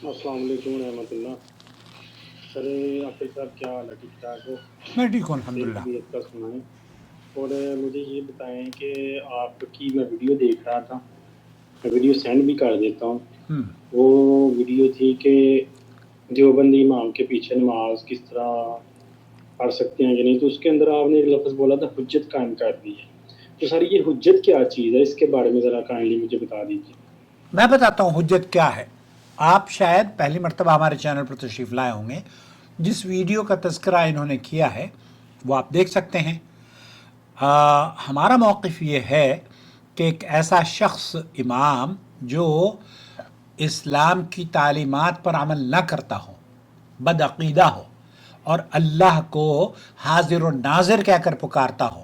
السلام علیکم ورحمۃ اللہ۔ سر عاقل صاحب کیا حال ہے؟ ٹھیک ٹھاک ہو؟ میں ٹھیک ہوں صحیح الحمدللہ۔ طبیعت کا سنائیں۔ اور مجھے یہ بتائیں کہ آپ کی میں ویڈیو دیکھ رہا تھا، میں ویڈیو سینڈ بھی کر دیتا ہوں۔ وہ ویڈیو تھی کہ دیوبندی امام کے پیچھے نماز کس طرح پڑھ سکتے ہیں کہ نہیں، تو اس کے اندر آپ نے ایک لفظ بولا تھا حجت قائم کر دی ہے۔ تو سر یہ حجت کیا چیز ہے، اس کے بارے میں ذرا کائنڈلی مجھے بتا دیجیے۔ میں بتاتا ہوں حجت کیا ہے۔ آپ شاید پہلی مرتبہ ہمارے چینل پر تشریف لائے ہوں گے۔ جس ویڈیو کا تذکرہ انہوں نے کیا ہے وہ آپ دیکھ سکتے ہیں۔ ہمارا موقف یہ ہے کہ ایک ایسا شخص امام جو اسلام کی تعلیمات پر عمل نہ کرتا ہو، بدعقیدہ ہو اور اللہ کو حاضر و ناظر کہہ کر پکارتا ہو۔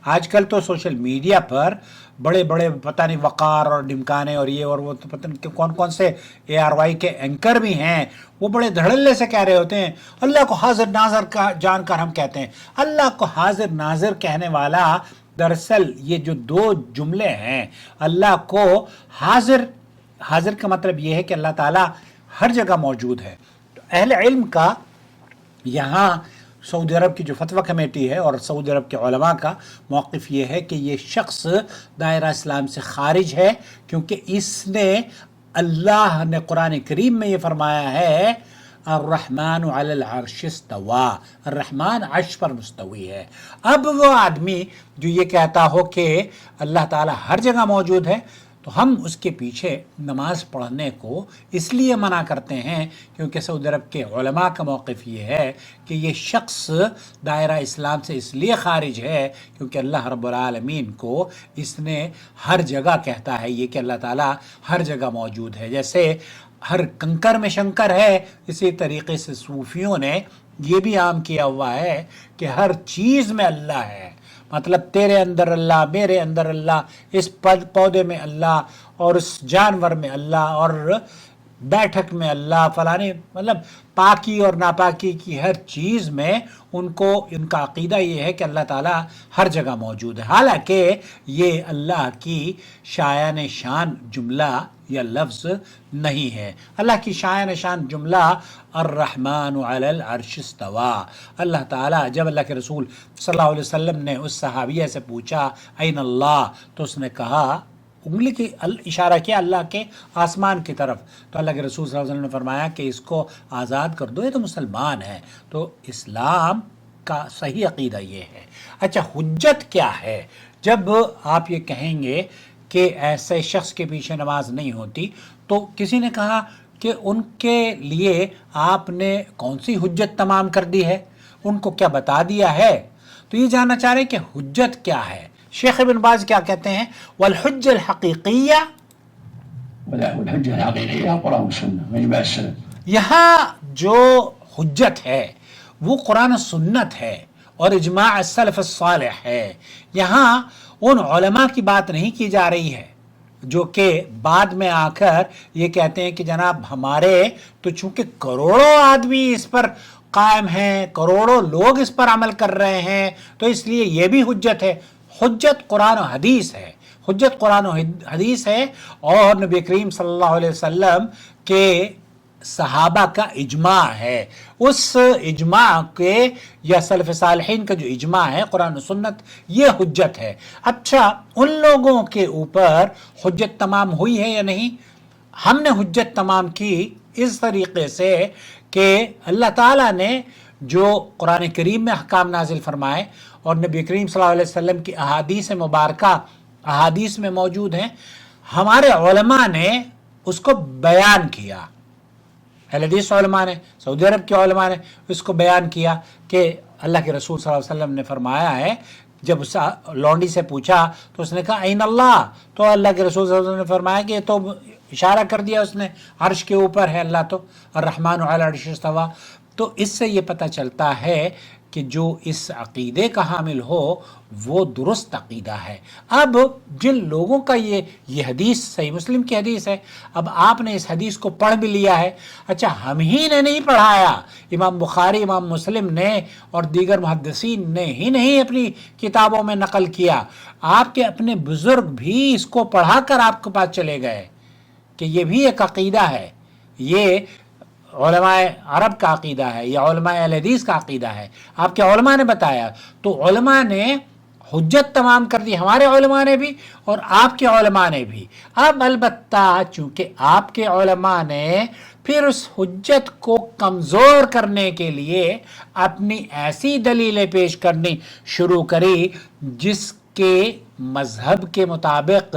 آج کل تو سوشل میڈیا پر بڑے بڑے پتہ نہیں وقار اور ڈمکانے اور یہ اور وہ تو پتہ نہیں کون کون سے ARY کے اینکر بھی ہیں، وہ بڑے دھڑلے سے کہہ رہے ہوتے ہیں اللہ کو حاضر ناظر کا جان کر ہم کہتے ہیں۔ اللہ کو حاضر ناظر کہنے والا دراصل یہ جو دو جملے ہیں، اللہ کو حاضر کا مطلب یہ ہے کہ اللہ تعالیٰ ہر جگہ موجود ہے۔ تو اہل علم کا یہاں سعودی عرب کی جو فتویٰ کمیٹی ہے اور سعودی عرب کے علماء کا موقف یہ ہے کہ یہ شخص دائرہ اسلام سے خارج ہے، کیونکہ اس نے اللہ نے قرآن کریم میں یہ فرمایا ہے الرحمن علی العرش استوى، الرحمن عرش پر مستوی ہے۔ اب وہ آدمی جو یہ کہتا ہو کہ اللہ تعالیٰ ہر جگہ موجود ہے، تو ہم اس کے پیچھے نماز پڑھنے کو اس لیے منع کرتے ہیں کیونکہ سعودی عرب کے علماء کا موقف یہ ہے کہ یہ شخص دائرہ اسلام سے اس لیے خارج ہے کیونکہ اللہ رب العالمین کو اس نے ہر جگہ کہتا ہے یہ کہ اللہ تعالیٰ ہر جگہ موجود ہے۔ جیسے ہر کنکر میں شنکر ہے، اسی طریقے سے صوفیوں نے یہ بھی عام کیا ہوا ہے کہ ہر چیز میں اللہ ہے، مطلب تیرے اندر اللہ، میرے اندر اللہ، اس پودے میں اللہ اور اس جانور میں اللہ اور بیٹھک میں اللہ، فلانے مطلب پاکی اور ناپاکی کی ہر چیز میں ان کا عقیدہ یہ ہے کہ اللہ تعالیٰ ہر جگہ موجود ہے، حالانکہ یہ اللہ کی شایان شان جملہ یا لفظ نہیں ہے۔ اللہ کی شایان شان جملہ الرحمن علی العرش استوى۔ اللہ تعالیٰ جب اللہ کے رسول صلی اللہ علیہ وسلم نے اس صحابیہ سے پوچھا این اللہ، تو اس نے کہا، انگلی کی اشارہ کیا اللہ کے آسمان کی طرف، تو اللہ کے رسول صلی اللہ علیہ وسلم نے فرمایا کہ اس کو آزاد کر دو، یہ تو مسلمان ہے۔ تو اسلام کا صحیح عقیدہ یہ ہے۔ اچھا حجت کیا ہے؟ جب آپ یہ کہیں گے کہ ایسے شخص کے پیچھے نماز نہیں ہوتی، تو کسی نے کہا کہ ان کے لیے آپ نے کون سی حجت تمام کر دی ہے، ان کو کیا بتا دیا ہے؟ تو یہ جاننا چاہ رہے ہیں کہ حجت کیا ہے۔ شیخ ابن باز کیا کہتے ہیں والحجة الحقیقیہ، والحجة الحقيقية القرآن والسنة وإجماع السلف۔ یہاں جو حجت ہے وہ قرآن و سنت ہے اور اجماع السلف الصالح ہے۔ یہاں ان علماء کی بات نہیں کی جا رہی ہے جو کہ بعد میں آ کر یہ کہتے ہیں کہ جناب ہمارے تو چونکہ کروڑوں آدمی اس پر قائم ہیں، کروڑوں لوگ اس پر عمل کر رہے ہیں، تو اس لیے یہ بھی حجت ہے۔ حجت قرآن و حدیث ہے، حجت قرآن و حدیث ہے اور نبی کریم صلی اللہ علیہ وسلم کے صحابہ کا اجماع ہے۔ اس اجماع کے یا سلف صالحین کا جو اجماع ہے قرآن و سنت، یہ حجت ہے۔ اچھا ان لوگوں کے اوپر حجت تمام ہوئی ہے یا نہیں؟ ہم نے حجت تمام کی اس طریقے سے کہ اللہ تعالیٰ نے جو قرآن کریم میں احکام نازل فرمائے اور نبی کریم صلی اللہ علیہ وسلم کی احادیث مبارکہ احادیث میں موجود ہیں، ہمارے علماء نے اس کو بیان کیا، اہل حدیث علماء نے، سعودی عرب کے علماء نے اس کو بیان کیا کہ اللہ کے رسول صلی اللہ علیہ وسلم نے فرمایا ہے، جب اس لونڈی سے پوچھا تو اس نے کہا این اللہ، تو اللہ کے رسول صلی اللہ علیہ وسلم نے فرمایا کہ یہ تو اشارہ کر دیا اس نے، عرش کے اوپر ہے اللہ، تو الرحمن علی العرش استوى۔ تو اس سے یہ پتہ چلتا ہے کہ جو اس عقیدے کا حامل ہو وہ درست عقیدہ ہے۔ اب جن لوگوں کا یہ حدیث صحیح مسلم کی حدیث ہے، اب آپ نے اس حدیث کو پڑھ بھی لیا ہے، اچھا ہم ہی نے نہیں پڑھایا، امام بخاری، امام مسلم نے اور دیگر محدثین نے ہی نہیں اپنی کتابوں میں نقل کیا، آپ کے اپنے بزرگ بھی اس کو پڑھا کر آپ کے پاس چلے گئے کہ یہ بھی ایک عقیدہ ہے، یہ علماء عرب کا عقیدہ ہے یا علماء اہل حدیث کا عقیدہ ہے، آپ کے علماء نے بتایا، تو علماء نے حجت تمام کر دی، ہمارے علماء نے بھی اور آپ کے علماء نے بھی۔ اب البتہ چونکہ آپ کے علماء نے پھر اس حجت کو کمزور کرنے کے لیے اپنی ایسی دلیلیں پیش کرنی شروع کری جس کے مذہب کے مطابق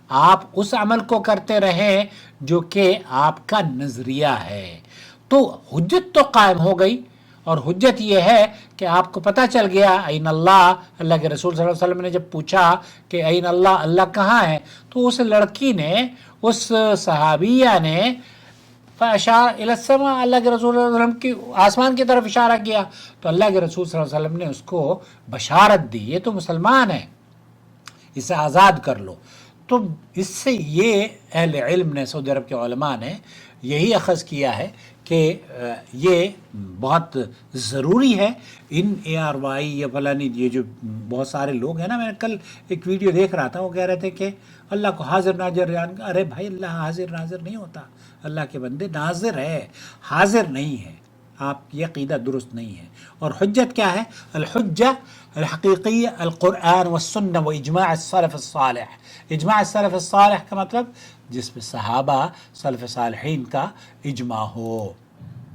آپ اس عمل کو کرتے رہیں جو کہ آپ کا نظریہ ہے، تو حجت تو قائم ہو گئی۔ اور حجت یہ ہے کہ آپ کو پتہ چل گیا این اللہ، اللہ کے رسول صلی اللہ علیہ وسلم نے جب پوچھا کہ این اللہ، اللہ کہاں ہے، تو اس لڑکی نے، اس صحابیہ نے فاشار الی السماء، اللہ کے رسول صلی اللہ علیہ وسلم کی آسمان کی طرف اشارہ کیا، تو اللہ کے رسول صلی اللہ علیہ وسلم نے اس کو بشارت دی، یہ تو مسلمان ہے، اسے آزاد کر لو۔ تو اس سے یہ اہل علم نے، سعودی عرب کے علماء نے یہی اخذ کیا ہے کہ یہ بہت ضروری ہے۔ ان ARY یا فلانی یہ جو بہت سارے لوگ ہیں نا، میں کل ایک ویڈیو دیکھ رہا تھا، وہ کہہ رہے تھے کہ اللہ کو حاضر ناظر جان، ارے بھائی اللہ حاضر ناظر نہیں ہوتا، اللہ کے بندے ناظر ہے، حاضر نہیں ہے، آپ یہ عقیدہ درست نہیں ہے۔ اور حجت کیا ہے؟ الحجہ الحقیقیہ القرآن والسنہ و اجماع السلف الصالح۔ اجماع السلف الصالح کا مطلب جس میں صحابہ سلف صالحین کا اجماع ہو۔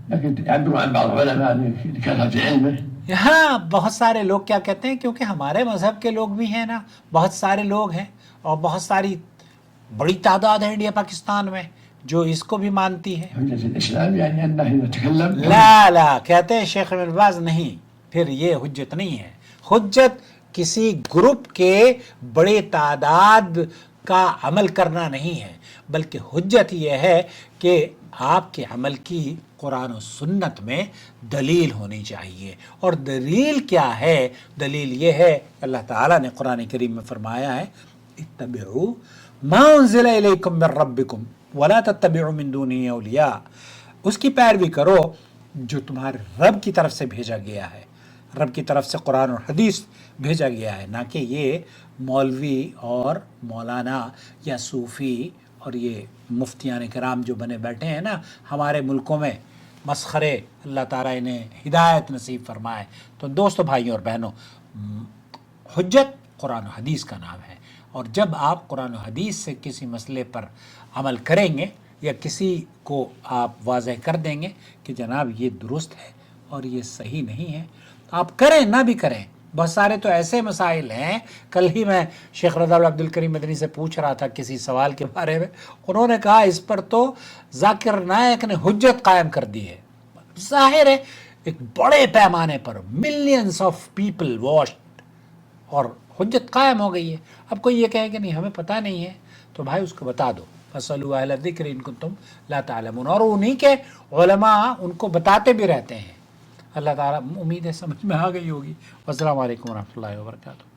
لكن يعبر عن بعض العلماء لكثرة علمه. یہاں بہت سارے لوگ کیا کہتے ہیں، کیونکہ ہمارے مذہب کے لوگ بھی ہیں نا، بہت سارے لوگ ہیں اور بہت ساری بڑی تعداد ہے انڈیا پاکستان میں جو اس کو بھی مانتی ہے۔ حجة الإسلام يعني أنه إذا تكلم لا کہتے ہیں شیخ ابن باز نہیں، پھر یہ حجت نہیں ہے۔ حجت کسی گروپ کے بڑے تعداد کا عمل کرنا نہیں ہے، بلکہ حجت یہ ہے کہ آپ کے عمل کی قرآن و سنت میں دلیل ہونی چاہیے۔ اور دلیل کیا ہے؟ دلیل یہ ہے اللہ تعالیٰ نے قرآن کریم میں فرمایا ہے اتبعوا ما انزل الیکم من ربکم ولا تتبعوا من دونہ اولیاء، اس کی پیروی کرو جو تمہارے رب کی طرف سے بھیجا گیا ہے، رب کی طرف سے قرآن اور حدیث بھیجا گیا ہے، نہ کہ یہ مولوی اور مولانا یا صوفی اور یہ مفتیان کرام جو بنے بیٹھے ہیں نا ہمارے ملکوں میں مسخرے، اللہ تعالیٰ انہیں ہدایت نصیب فرمائے۔ تو دوستو، بھائیوں اور بہنوں، حجت قرآن و حدیث کا نام ہے، اور جب آپ قرآن و حدیث سے کسی مسئلے پر عمل کریں گے یا کسی کو آپ واضح کر دیں گے کہ جناب یہ درست ہے اور یہ صحیح نہیں ہے، آپ کریں نہ بھی کریں۔ بہت سارے تو ایسے مسائل ہیں، کل ہی میں شیخ رضا عبد الکریم مدنی سے پوچھ رہا تھا کسی سوال کے بارے میں، انہوں نے کہا اس پر تو ذاکر نائک نے حجت قائم کر دی ہے۔ ظاہر ہے ایک بڑے پیمانے پر ملینز آف پیپل واچڈ اور حجت قائم ہو گئی ہے۔ اب کوئی یہ کہے کہ نہیں ہمیں پتہ نہیں ہے، تو بھائی اس کو بتا دو، فَاسْأَلُوا أَهْلَ الذِّكْرِ إِن كُنتُمْ لَا تَعْلَمُونَ، اور انہی کے علماء ان کو بتاتے بھی رہتے ہیں۔ اللہ تعالیٰ امید ہے سمجھ میں آ گئی ہوگی۔ والسلام علیکم ورحمۃ اللہ وبرکاتہ۔